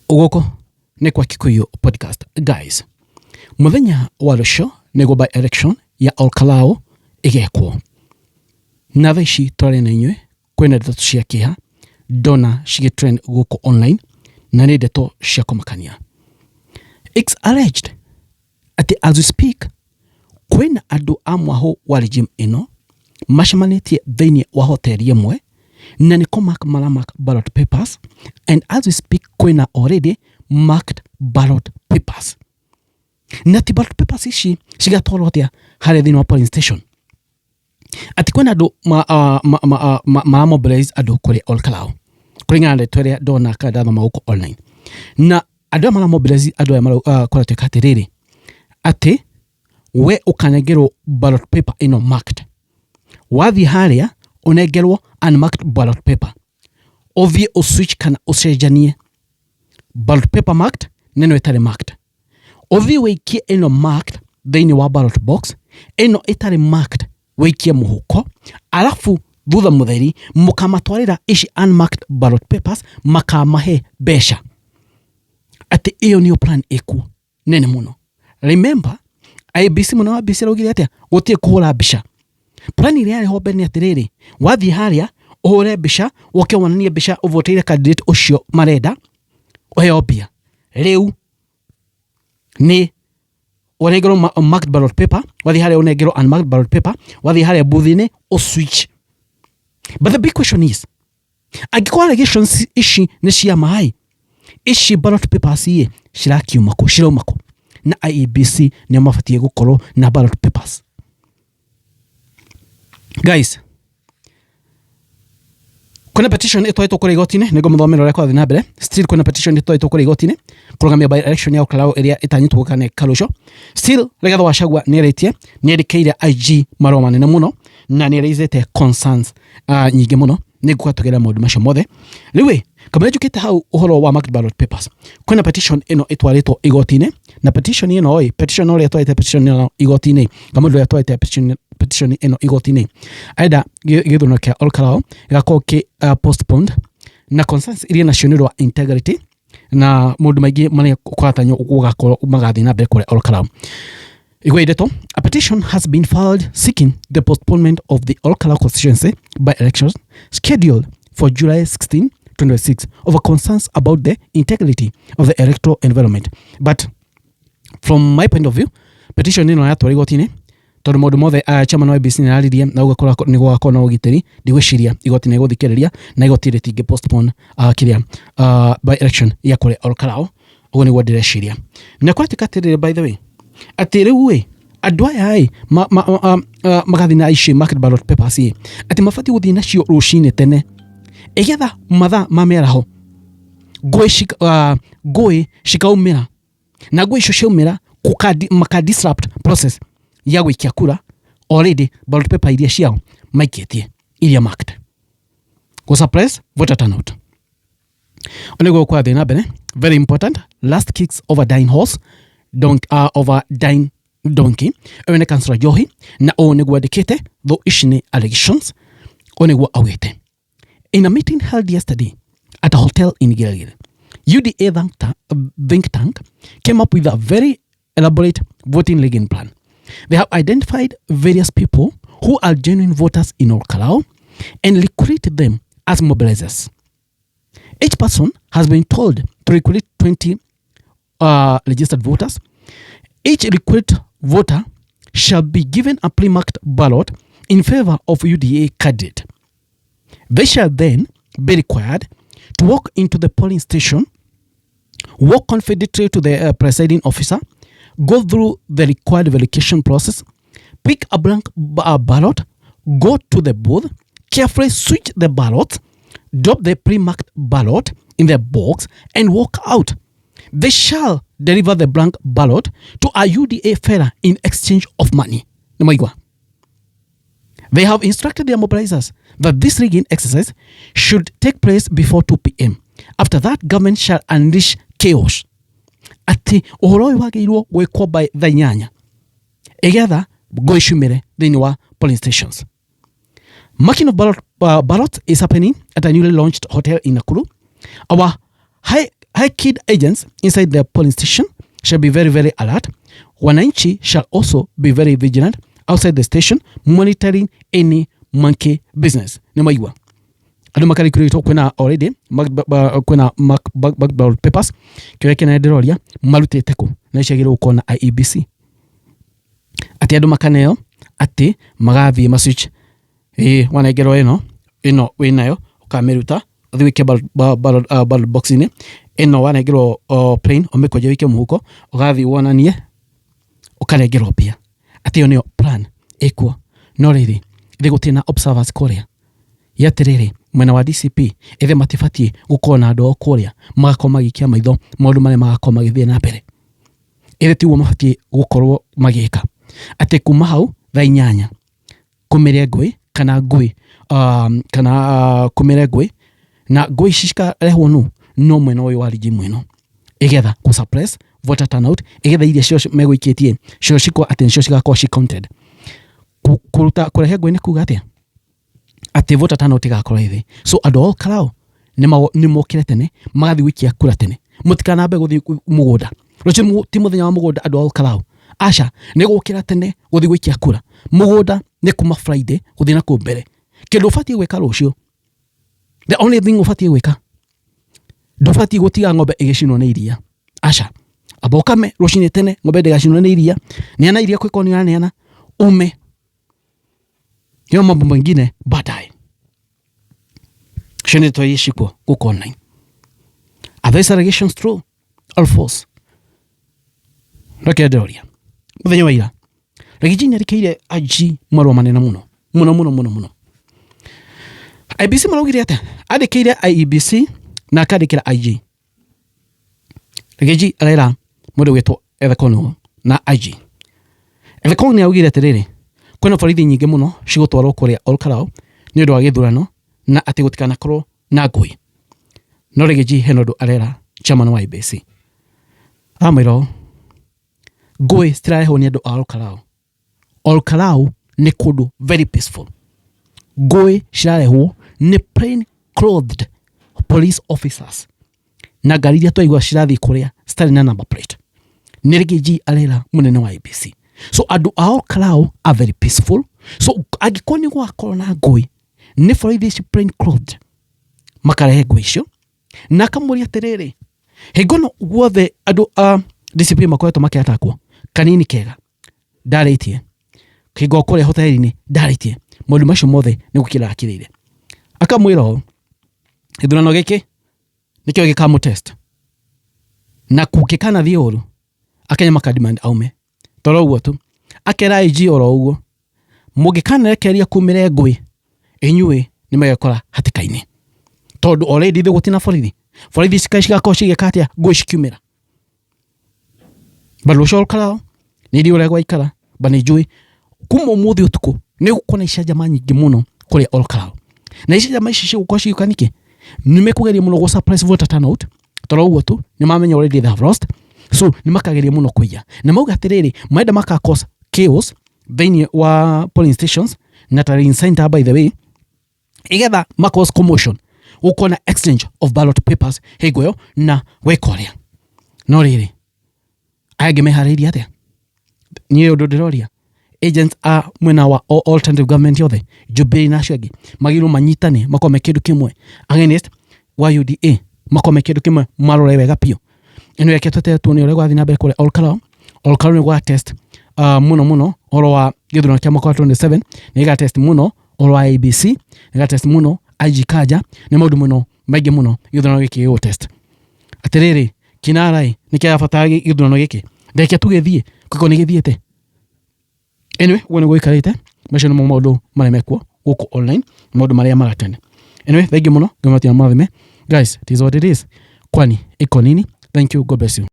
Ugoko ni kwa Kikuyu podcast. Guys, muthenya wa rucio nego by election ya Olkalau igekwo. Na thaici twari na inywe kwina ndeto cia kiha dona shige trend guko online na ni ndeto cia kumakania. It's alleged ati as we speak kwina andu amwaho wa regime ino macemanitie thĩinĩ wa hoteli ĩmwe na niko mark ballot papers, and as we speak kwina already marked ballot papers. Na ti ballot papers ici cigatwarwo atia harĩa thĩinĩ wa polling station. Ati kwina andu mobilize andu kuri Olkalau kuringana na ndeto ĩrĩa ndona kada thoma guko online. Na andu mara mobilize andu aya kora tekati riri ati we ukanengerwo ballot paper ino marked, wathi haria unengerwo unmarked ballot paper, ovie uswitch kana ucenjanie ballot paper marked neno itari marked, ovie weikie ino marked thĩinĩ wa ballot box, ino itari marked weikie muhuko, alafu thutha mutheri mukamatwarira ici unmarked ballot papers makamahe besha. Ati iyo niyo plan eku nene muno. Remember IBC muno wa IBC rogire atia gutie kuhura bisha. Plan ile yari hobe ni atiriri wathi haria uhure bisha woke wonanie bisha uvoteire candidate ucio marenda uheo bia. Riu ni unengerwo marked ballot paper, wathi haria unengerwo unmarked ballot paper, wathi haria booth-ini switch. But the big question is, angĩkorwo allegations ici ni cia mahai, ici ballot papers iye cirakiuma ku cirauma ku, na IEBC ni mabatie gukorwo na ballot papers. Guys, kuna petition itoetwo kuri igoti-ini nego muthomero rekwa thina mbere. Still kuna petition itoetwo kuri igoti-ini kurugamia by election ya Olkalau area itanyitwo kana Kalusho. Still Rigathi wa Gachagua ni eritie ni erikeire IG maroma manene muno na ni raisete concerns nyingi muno ni gwatugera maundu macio mothe. Riwe kama njukite hau uhoro wa marked ballot papers, kuna petition ino itwaritwo igoti-ini na petition ino petition ore itwarite petition ino igoti-ini kama ndu itwarite petition ino igoti-ini aida githuno kia Olkalau gako ki postponed na concerns iria national integrity na mundu maingi mane kwatanyo gugakorwo magathi na mbere kure Olkalau. Igwedeto, a petition has been filed seeking the postponement of the Olkalau constituency by elections scheduled for July 16, 2026 over concerns about the integrity of the electoral environment. But from my point of view, petition ino yatwari igoti-ini tondu maundu mothe chairman wa IEBC ni araririe na ugakora ni gwakorwo na ugitiri ndigwiciria igoti ni guthikiriria na igoti ritingi postpone kiria by election ya kure Olkalau. Ugo ni gwadireciria na kwatikatire by the way ati riu andu aya magathi na ici marked ballot papers ati mabati guthii nacio rucini tene egetha mathaa mameraho ngui cikaumira na ngui icio ciaumira makadisrupt process ya gwikia kura. Already ballot paper iria ciao maikitie iria marked go suppress voter turnout. Onego kwa thina bene very important last kicks over dying horse over dying donkey. Ewene Councillor Johi na onegwa dikete though ishine allegations onegwa awete. In a meeting held yesterday at a hotel in Gilgil, UDA think tank came up with a very elaborate voting rigging plan. They have identified various people who are genuine voters in Olkalau and recruited them as mobilizers. Each person has been told to recruit 20 registered voters. Each recruit voter shall be given a pre-marked ballot in favor of UDA candidate. They shall then be required to walk into the polling station, walk confidentially to the presiding officer, go through the required verification process, pick a blank ballot, go to the booth, carefully switch the ballot, drop the pre-marked ballot in the box and walk out. They shall deliver the blank ballot to a UDA fella in exchange of money. They have instructed their mobilizers that this rigging exercise should take place before 2 p.m. After that, government shall unleash chaos. Ati uhoro wagirwo gwikwo by the nyanya egetha go icumire thĩinĩ wa polling stations. Marking of ballot is happening at a newly launched hotel in Nakuru. Our high High-keyed agents inside the polling station shall be very, very alert. Wananchi shall also be very vigilant outside the station, monitoring any monkey business. Ni maigua. Ando makari kurito kwena already kwena ballot papers kireke na ndiroria marute teko na icagiro ukona IEBC. Ati ando makaneo ati magathie maswitch wanegero ino winayo ukamiruta thiwike ballot box ini ino wanegero plain omikoje wike muhuko ugathi wonanie ukanegero pia. Ati yo niyo plan ekuo no riri gutina observers korea yatiriri mwena wa DCP ithe matifatie gukona ando korea magako magikia maitho maundu mare magako magithie na mbere ithe tiwo mafatie gukorwo magika. Ati kuma hau thaa 8 kumire ngui kana ngui kumire ngui na ngui cicika rehwo no mwena uyu wa rigi mweno igetha ku suppress voter turnout igetha iria cio meguikitie cio cikwa attention cigakorwo ci counted kuruta kurehe ngui ni kuga atia ati voter turnout igakorwo ithi. So ando all karao ni mokire tene magathi wikia kura tene mutikana be guthi mugunda rucio ti muthenya wa mugunda ando all karao asha ni gukira tene guthi wikia kura mugunda ni kuma Friday guthi na kumbere kindu fatie gweka rucio. The only thing ufatie gweka ndufati gutiga ng'ombe igicinwo ni iria asha abokame rucini tene ng'ombe ndigacinwo ni iria niana iria kwikoni niana ume yo mambo mengine baadaye shene toyishiko gukona. Are these allegations true or false? Rokedoria muthenya wa ira Regina arikeire IG marwa manene muno IBC marugire ate andikire IEBC na akandikira IG Regeji arera mundu wetwo Evekono na IG Evekono augire atiriri kwena borithi nyingi muno cigutwarwo kuria Olkarao ni undu wa githurano na ati gutikana korwo na ngui. No Regeji henodo arera chairman wa IBC amiro ngui stirareho ni andu a Olkarao. Olkarao ni kundu very peaceful. Ngui cirarehwo ni plain clothed police officers na gari iria twaigua cirathi kuria stari na number plate. Ni Regeji arera munene wa IBC. So andu a Olkarao are very peaceful. So agikoni gwakorwo na ngui ni borithi plain clothed makarehe ngui icio na kamuria atiriri higono guothe andu a DCP makoretwo makiatakwo kanini kega ndaritie kigo kure hoteli-ini ndaritie maundu macio mothe ni gukira akirire akamwira ithurano giki nikio gikamu test na kukikana thiuru akenya makademand aume toro uguo tu akera IG oro uguo mugikana rekeria kumire ngui inyue ni megekora hatikaini tondu already the gutina borithi cikashika cigekatia ngui cikiumira barucio Olkarao ni ri uregwa ikara banijui kuma muthi utuku ni gukona icajama nyingi muno kuri Olkarao na icajama ici cigukorwo ciukanike ni mekugeria muno go suppress voter turnout toro uguo tu ni mamenya already they have lost. So ni makageria muno kuiya na mauga atiriri maenda maka cause chaos thini wa polling stations na tari center by the way igetha cause commotion ukona exchange of ballot papers hegoyo na wekoria no riri ayage mehariri atia ni undu ndiroria agents are mwena wa alternative government yothe Jubilee na Shagi magiru manyitane makome kindu kimwe against UDA makome kindu kimwe marore wega pio ino yaketete tu ni ore gwathi na mbere kure Olkarao ni gwa test muno oro wa githurano kia mwaka 27 ni ga test muno oro wa IEBC ni ga test muno IG kaja ni maundu muno maingi muno githurano giki yo test atiriri kinarai ni kia fatagi githurano giki ndeke tugethie kuko ni githiete anyway wona goikarite macio no maundu mare mekwo guku online maundu maria magatene anyway thank you muno ngamatia mathime guys it is what it is kwani iko nini. Thank you, God bless you.